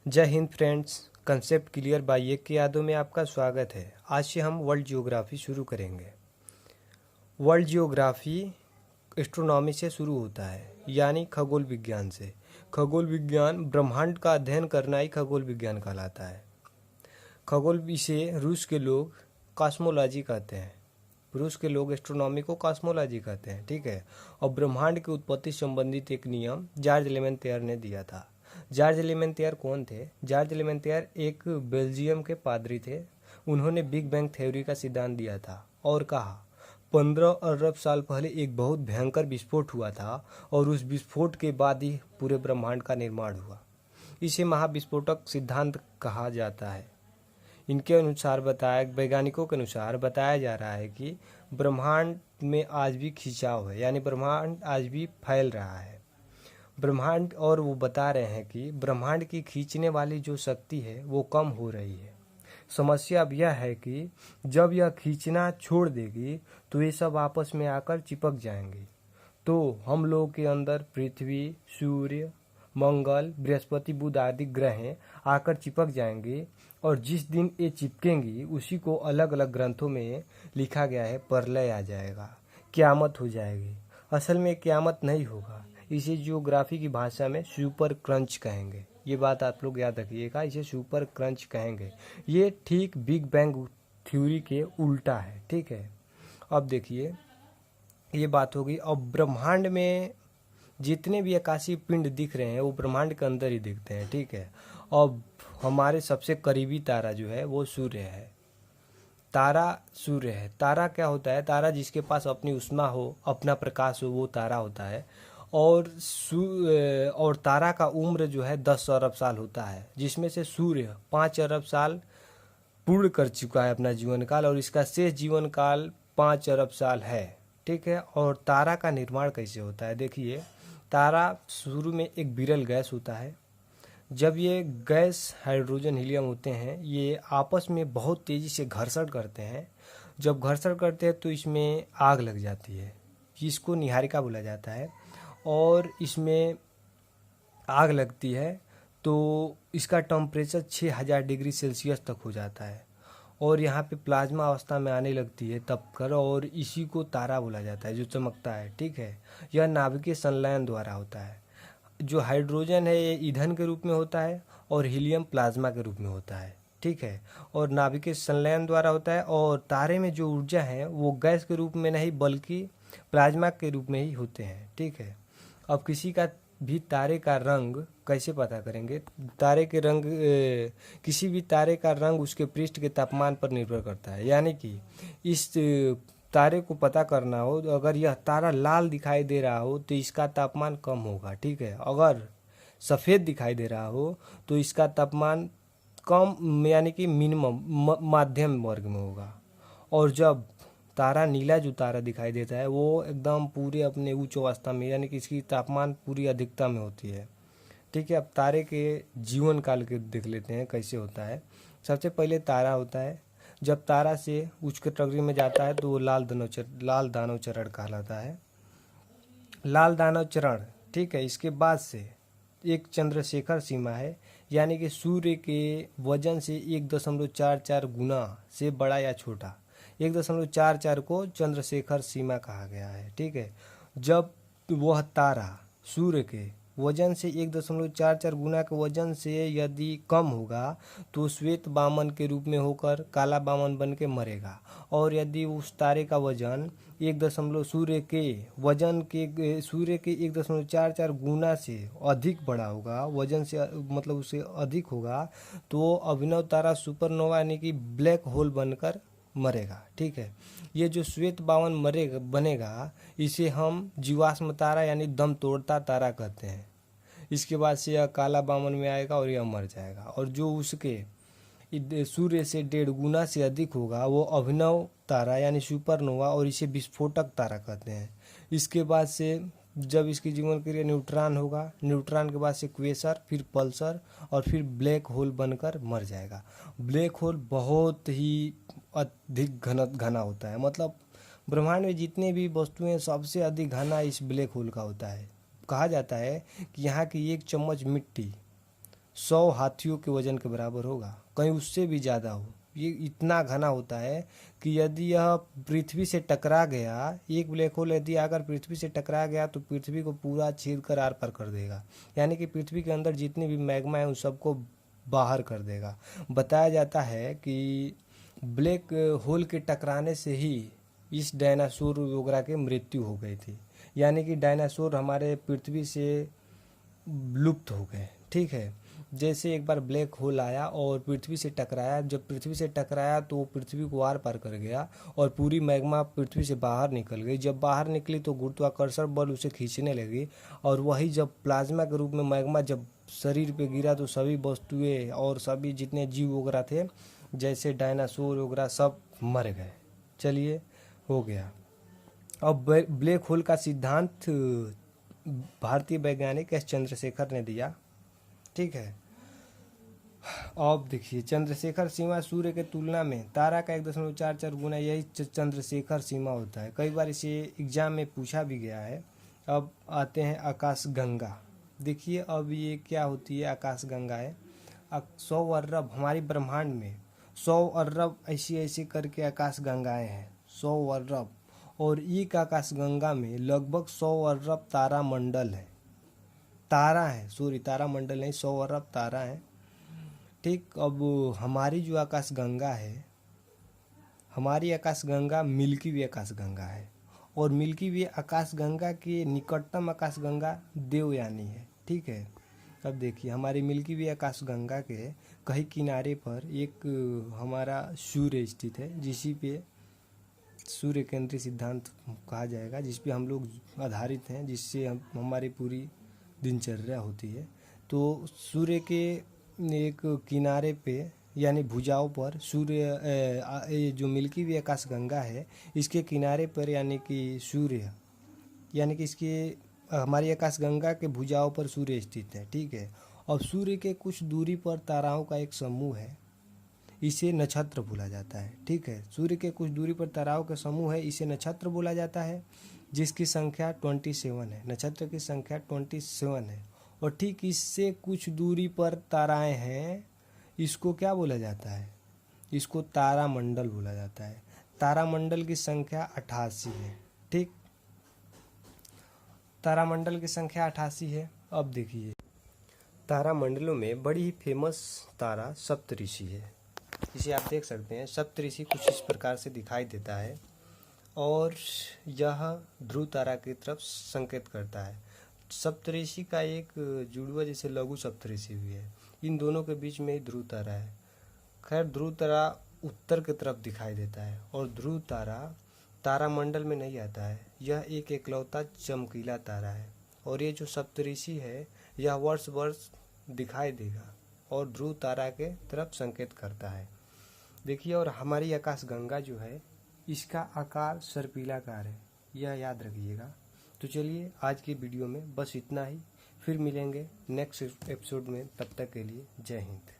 जय Hind friends. Concept clear bye एक के यादों में आपका स्वागत है। आज से हम वर्ल्ड जियोग्राफी शुरू करेंगे। वर्ल्ड जियोग्राफी एस्ट्रोनॉमी से शुरू होता है, यानी खगोल विज्ञान से। खगोल विज्ञान, ब्रह्मांड का अध्ययन करना ही खगोल विज्ञान कहलाता है। खगोल, इसे रूस के लोग कॉस्मोलॉजी कहते हैं। रूस के लोग एस्ट्रोनॉमी को कॉस्मोलॉजी कहते हैं, ठीक है। और ब्रह्मांड की उत्पत्ति संबंधित एक नियम जॉर्ज लेमेंतियर ने दिया था। जॉर्ज लेमेंतियर कौन थे? जॉर्ज लेमेंतियर एक बेल्जियम के पादरी थे। उन्होंने बिग बैंग थ्योरी का सिद्धांत दिया था और कहा 15 अरब साल पहले एक बहुत भयंकर विस्फोट हुआ था और उस विस्फोट के बाद ही पूरे ब्रह्मांड का निर्माण हुआ। इसे महाविस्फोटक सिद्धांत कहा जाता है। इनके अनुसार वैज्ञानिकों के अनुसार बताया जा रहा है कि ब्रह्मांड में आज भी खिंचाव है, यानी ब्रह्मांड आज भी फैल रहा है ब्रह्मांड। और वो बता रहे हैं कि ब्रह्मांड की खींचने वाली जो शक्ति है वो कम हो रही है। समस्या अब यह है कि जब यह खींचना छोड़ देगी तो ये सब आपस में आकर चिपक जाएंगे। तो हम लोगों के अंदर पृथ्वी, सूर्य, मंगल, बृहस्पति, बुध आदि ग्रह आकर चिपक जाएंगे और जिस दिन ये चिपकेंगी उसी को अलग अलग ग्रंथों में लिखा गया है प्रलय आ जाएगा, क़यामत हो जाएगी। असल में क़यामत नहीं होगा, इसे जियोग्राफी की भाषा में सुपर क्रंच कहेंगे। ये बात आप लोग याद रखिएगा, इसे सुपर क्रंच कहेंगे। ये ठीक बिग बैंग थ्योरी के उल्टा है, ठीक है। अब देखिए, ये बात होगी। अब ब्रह्मांड में जितने भी आकाशीय पिंड दिख रहे हैं वो ब्रह्मांड के अंदर ही दिखते हैं, ठीक है। अब हमारे सबसे करीबी तारा जो है वो सूर्य है। तारा सूर्य है। तारा क्या होता है? तारा जिसके पास अपनी ऊष्मा हो, अपना प्रकाश हो, वो तारा होता है। और तारा का उम्र जो है 10 अरब साल होता है, जिसमें से सूर्य 5 अरब साल पूर्ण कर चुका है अपना जीवन काल और इसका शेष जीवन काल 5 अरब साल है, ठीक है। और तारा का निर्माण कैसे होता है? देखिए, तारा शुरू में एक विरल गैस होता है। जब ये गैस हाइड्रोजन हीलियम होते हैं, ये आपस में बहुत तेज़ी से घर्षण करते हैं। जब घर्षण करते हैं तो इसमें आग लग जाती है, जिसको निहारिका बोला जाता है। और इसमें आग लगती है तो इसका टेम्परेचर 6000 डिग्री सेल्सियस तक हो जाता है और यहाँ पे प्लाज्मा अवस्था में आने लगती है तब कर, और इसी को तारा बोला जाता है जो चमकता है, ठीक है। यह नाभिकीय संलयन द्वारा होता है। जो हाइड्रोजन है ये ईंधन के रूप में होता है और हीलियम प्लाज्मा के रूप में होता है, ठीक है। और नाभिकीय संलयन द्वारा होता है। और तारे में जो ऊर्जा है वो गैस के रूप में नहीं बल्कि प्लाज्मा के रूप में ही होते हैं, ठीक है। अब किसी का भी तारे का रंग कैसे पता करेंगे? तारे के रंग किसी भी तारे का रंग उसके पृष्ठ के तापमान पर निर्भर करता है। यानी कि इस तारे को पता करना हो तो अगर यह तारा लाल दिखाई दे रहा हो तो इसका तापमान कम होगा, ठीक है। अगर सफ़ेद दिखाई दे रहा हो तो इसका तापमान कम, यानी कि मिनिमम माध्यम वर्ग में होगा। और जब तारा नीला जो तारा दिखाई देता है वो एकदम पूरे अपने उच्च अवस्था में, यानी कि इसकी तापमान पूरी अधिकता में होती है, ठीक है। अब तारे के जीवन काल के देख लेते हैं कैसे होता है। सबसे पहले तारा होता है, जब तारा से उच्च कैटेगरी में जाता है तो वो लाल दानव चरण कहलाता है। लाल दानव चरण, ठीक है। इसके बाद से एक चंद्रशेखर सीमा है, यानी कि सूर्य के वजन से 1.44 गुना से बड़ा या छोटा। 1.44 को चंद्रशेखर सीमा कहा गया है, ठीक है। जब वह तारा सूर्य के वजन से 1.44 गुना के वजन से यदि कम होगा तो श्वेत वामन के रूप में होकर काला वामन बन के मरेगा। और यदि उस तारे का वजन सूर्य के 1.44 गुना से अधिक बड़ा होगा, वजन से मतलब उससे अधिक होगा, तो अभिनव तारा सुपरनोवा यानी कि ब्लैक होल बनकर मरेगा, ठीक है। ये जो श्वेत वामन बनेगा इसे हम जीवाश्म तारा यानी दम तोड़ता तारा कहते हैं। इसके बाद से यह काला वामन में आएगा और यह मर जाएगा। और जो उसके सूर्य से 1.5 गुना से अधिक होगा वो अभिनव तारा यानी सुपरनोवा, और इसे विस्फोटक तारा कहते हैं। इसके बाद से जब इसकी जीवन क्रिया न्यूट्रॉन होगा, न्यूट्रॉन के बाद से क्वेसर, फिर पल्सर और फिर ब्लैक होल बनकर मर जाएगा। ब्लैक होल बहुत ही अधिक घना होता है, मतलब ब्रह्मांड में जितने भी वस्तुएं सबसे अधिक घना इस ब्लैक होल का होता है। कहा जाता है कि यहाँ की एक चम्मच मिट्टी 100 हाथियों के वजन के बराबर होगा, कहीं उससे भी ज़्यादा हो। ये इतना घना होता है कि यदि यह पृथ्वी से टकरा गया, एक ब्लैक होल यदि अगर पृथ्वी से टकरा गया तो पृथ्वी को पूरा छील कर आर पार कर देगा, यानी कि पृथ्वी के अंदर जितनी भी मैग्मा है उन सबको बाहर कर देगा। बताया जाता है कि ब्लैक होल के टकराने से ही इस डायनासोर वगैरह की मृत्यु हो गई थी, यानी कि डायनासोर हमारे पृथ्वी से लुप्त हो गए। ठीक है, जैसे एक बार ब्लैक होल आया और पृथ्वी से टकराया, जब पृथ्वी से टकराया तो पृथ्वी को आर पार कर गया और पूरी मैग्मा पृथ्वी से बाहर निकल गई। जब बाहर निकली तो गुरुत्वाकर्षण बल उसे खींचने लगी, और वही जब प्लाज्मा के रूप में मैग्मा जब शरीर पे गिरा तो सभी वस्तुएं और सभी जितने जीव वगैरह थे, जैसे डायनासोर वगैरह, सब मर गए। चलिए, हो गया। अब ब्लैक होल का सिद्धांत भारतीय वैज्ञानिक एस चंद्रशेखर ने दिया। ठीक है, अब देखिए, चंद्रशेखर सीमा सूर्य के तुलना में तारा का 1.44 गुना यही चंद्रशेखर सीमा होता है। कई बार इसे एग्जाम में पूछा भी गया है। अब आते हैं आकाश गंगा। देखिए, अब ये क्या होती है, आकाश गंगा है। 100 अरब, हमारी ब्रह्मांड में 100 अरब ऐसी ऐसी करके आकाश गंगाएं हैं, 100 अरब। और एक आकाश गंगा में लगभग 100 अरब तारा मंडल है, तारा है, सॉरी तारा मंडल नहीं, 100 अरब तारा है। ठीक, अब हमारी जो आकाश गंगा है, हमारी आकाश गंगा मिल्की वे आकाश गंगा है, और मिल्की वे आकाश गंगा के निकटतम आकाश गंगा देवयानी है। ठीक है, अब देखिए, हमारी मिल्की वे आकाश गंगा के कहीं किनारे पर एक हमारा सूर्य स्थित है, जिसी पे सूर्य केंद्रीय सिद्धांत कहा जाएगा, जिस पे हम लोग आधारित हैं, जिससे हमारी पूरी दिनचर्या होती है। तो सूर्य के एक किनारे पे यानी भुजाओं पर सूर्य, जो मिल्की वे आकाश गंगा है, इसके किनारे पर यानी कि सूर्य, यानी कि इसके हमारी आकाश गंगा के भुजाओं पर सूर्य स्थित है। ठीक है, और सूर्य के कुछ दूरी पर ताराओं का एक समूह है, इसे नक्षत्र बोला जाता है। ठीक है, सूर्य के कुछ दूरी पर ताराओं का समूह है, इसे नक्षत्र बोला जाता है, जिसकी संख्या 27 है। नक्षत्र की संख्या 27 है। और ठीक इससे कुछ दूरी पर ताराएं हैं, इसको क्या बोला जाता है, इसको तारामंडल बोला जाता है। तारामंडल की संख्या 88 है। ठीक, तारामंडल की संख्या 88 है। अब देखिए, तारामंडलों में बड़ी ही फेमस तारा सप्तऋषि है। इसे आप देख सकते हैं, सप्तऋषि कुछ इस प्रकार से दिखाई देता है, और यह ध्रुव तारा की तरफ संकेत करता है। सप्तऋषि का एक जुड़वा जैसे लघु सप्तऋषि भी है, इन दोनों के बीच में ही ध्रुव तारा है। खैर, ध्रुव तारा उत्तर की तरफ दिखाई देता है, और ध्रुव तारा तारामंडल में नहीं आता है। यह एक एकलौता चमकीला तारा है, और ये जो सप्तऋषि है यह वर्ष वर्ष दिखाई देगा और ध्रुव तारा के तरफ संकेत करता है। देखिए, और हमारी आकाश गंगा जो है, इसका आकार सर्पिलाकार है, यह याद रखिएगा। तो चलिए, आज की वीडियो में बस इतना ही, फिर मिलेंगे नेक्स्ट एपिसोड में। तब तक के लिए जय हिंद।